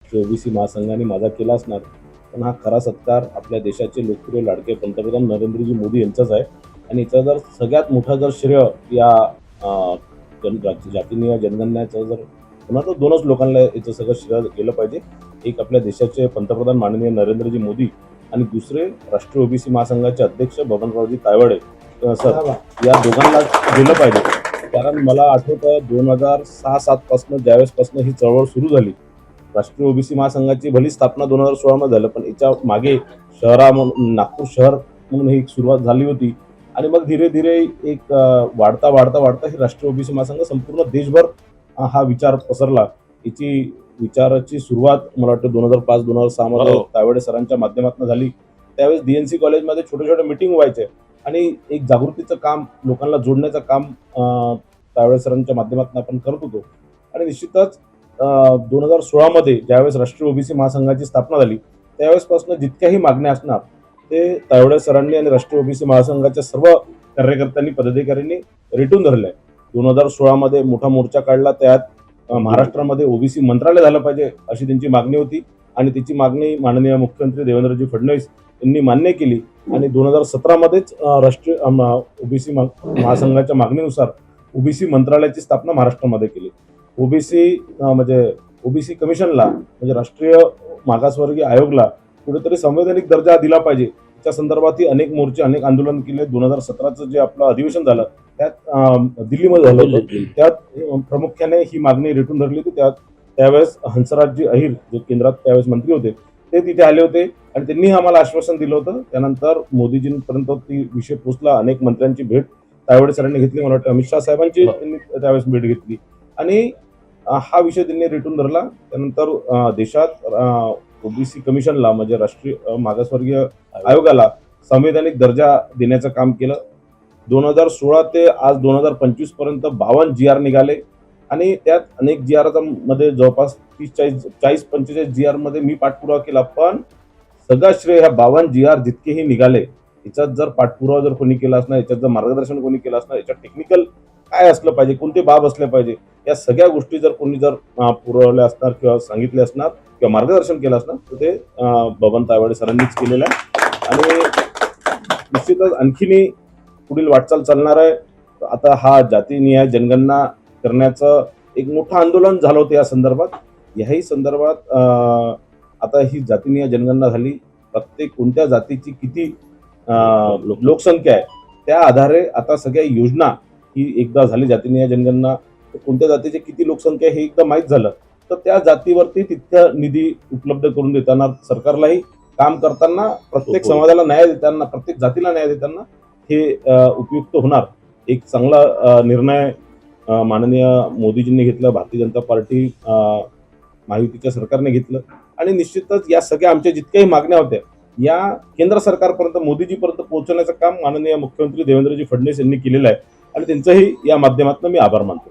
राष्ट्रीय ओबीसी महासंघाने माझा केला असणार, पण हा खरा सत्कार आपल्या देशाचे लोकप्रिय लाडके पंतप्रधान नरेंद्रजी मोदी यांचाच आहे. आणि याचा जर सगळ्यात मोठा जर श्रेय या जातीनिहाय जनगणनेचं जर पुन्हा तर दोनच लोकांना याचं सगळं श्रेय गेलं पाहिजे. एक आपल्या देशाचे पंतप्रधान माननीय नरेंद्रजी मोदी आणि दुसरे राष्ट्रीय ओबीसी महासंघाचे अध्यक्ष बबनरावजी तायवाडे सर, या दोघांना गेलं पाहिजे. कारण मला आठवतं 2006-07 पासून ज्यावेळेसपासून ही चळवळ सुरू झाली, राष्ट्रीय ओबीसी महासंघाची भली स्थापना 2016 मध्ये झालं, पण याच्या मागे नागपूर शहर म्हणून ही सुरुवात झाली होती. आणि मग धीरे धीरे एक वाढता ही राष्ट्रीय ओबीसी महासंघ संपूर्ण देशभर हा विचार पसरला. याची विचाराची सुरुवात मला वाटतं 2005-2006 मध्ये तायवाडे सरांच्या माध्यमातून झाली. त्यावेळेस डीएनसी कॉलेजमध्ये छोटे छोटे मीटिंग व्हायचे आणि एक जागृतीचं काम, लोकांना जोडण्याचं काम तायवाडे सरांच्या माध्यमातून आपण करत होतो. आणि निश्चितच 2016 मध्ये ज्यावेळेस राष्ट्रीय ओबीसी महासंघाची स्थापना झाली, त्यावेळेसपासून जितक्याही मागण्या असणार ते तायवाडे सरांनी आणि राष्ट्रीय ओबीसी महासंघाच्या सर्व कार्यकर्त्यांनी, पदाधिकाऱ्यांनी रेटून धरले. 2016 मध्ये मोठा मोर्चा काढला. त्यात महाराष्ट्रामध्ये ओबीसी मंत्रालय झालं पाहिजे अशी त्यांची मागणी होती आणि तिची मागणी माननीय मुख्यमंत्री देवेंद्रजी फडणवीस यांनी मान्य केली. आणि 2017 मध्येच राष्ट्रीय ओबीसी महासंघाच्या मागणीनुसार ओबीसी मंत्रालयाची स्थापना महाराष्ट्रामध्ये केली. ओबीसी कमिशनला म्हणजे राष्ट्रीय मागासवर्गीय आयोगला कुठेतरी संवैधानिक दर्जा दिला पाहिजे. त्या संदर्भातही अनेक मोर्चे, अनेक आंदोलन केले. 2017चं जे आपलं अधिवेशन झालं त्यात दिल्लीमध्ये झालं होतं, त्यात प्रामुख्याने ही मागणी रेटून धरली होती. त्यावेळेस हंसराजजी अहिर जे केंद्रात त्यावेळेस मंत्री होते ते तिथे आले होते आणि त्यांनी आम्हाला आश्वासन दिलं होतं. त्यानंतर मोदीजींपर्यंत ती विषय पोहोचला. अनेक मंत्र्यांची भेट तायवाडे सरांनी घेतली. मला वाटतं अमित शहा साहेबांची त्यांनी त्यावेळेस भेट घेतली आणि हा विषय त्यांनी रेटून धरला. त्यानंतर देशात ओबीसी कमिशनला म्हणजे राष्ट्रीय मागासवर्गीय आयोगाला संवैधानिक दर्जा देण्याचं काम केलं. 2016 ते आज 2025 पर्यंत 52 GR निघाले आणि त्यात अनेक GR मध्ये जवळपास 40-45 GR मध्ये मी पाठपुरावा केला. पण सगळं श्रेय ह्या 52 GR जितकेही निघाले याच्यात जर पाठपुरावा जर कोणी केला असणार, याच्यात जर मार्गदर्शन कोणी केलं असणार, याच्यात टेक्निकल काय असलं पाहिजे, कोणते बाब असले पाहिजे, या सगळ्या गोष्टी जर कोणी जर पुरवल्या असणार किंवा सांगितले असणार किंवा मार्गदर्शन केलं असणार तर ते बबन तायवाडे सरांनीच केलेलं आहे. आणि निश्चितच आणखीनही पुढील वाटचाल चालणार आहे. आता हा जातीनिहाय जनगणना करण्याचं एक मोठं आंदोलन झालं होतं या संदर्भात. याही संदर्भात आता ही जातीनिहाय जनगणना झाली. प्रत्येक कोणत्या जातीची किती लोकसंख्या आहे त्या आधारे आता सगळ्या योजना ही एकदा झाली जातीनिहाय जनगणना, कोणत्या जातीची किती लोकसंख्या हे एकदा माहीत झालं तर त्या जातीवरती तितका निधी उपलब्ध करून देताना, सरकारलाही काम करताना, प्रत्येक समाजाला न्याय देताना, प्रत्येक जातीला न्याय देताना हे उपयुक्त होणार. एक चांगला निर्णय माननीय मोदीजींनी घेतला, भारतीय जनता पार्टी महायुतीच्या सरकारने घेतलं. आणि निश्चितच या सगळ्या आमच्या जितक्याही मागण्या होत्या या केंद्र सरकारपर्यंत, मोदीजीपर्यंत पोहोचवण्याचं काम माननीय मुख्यमंत्री देवेंद्रजी फडणवीस यांनी केलेलं आहे आणि त्यांचंही या माध्यमातून मी आभार मानतो.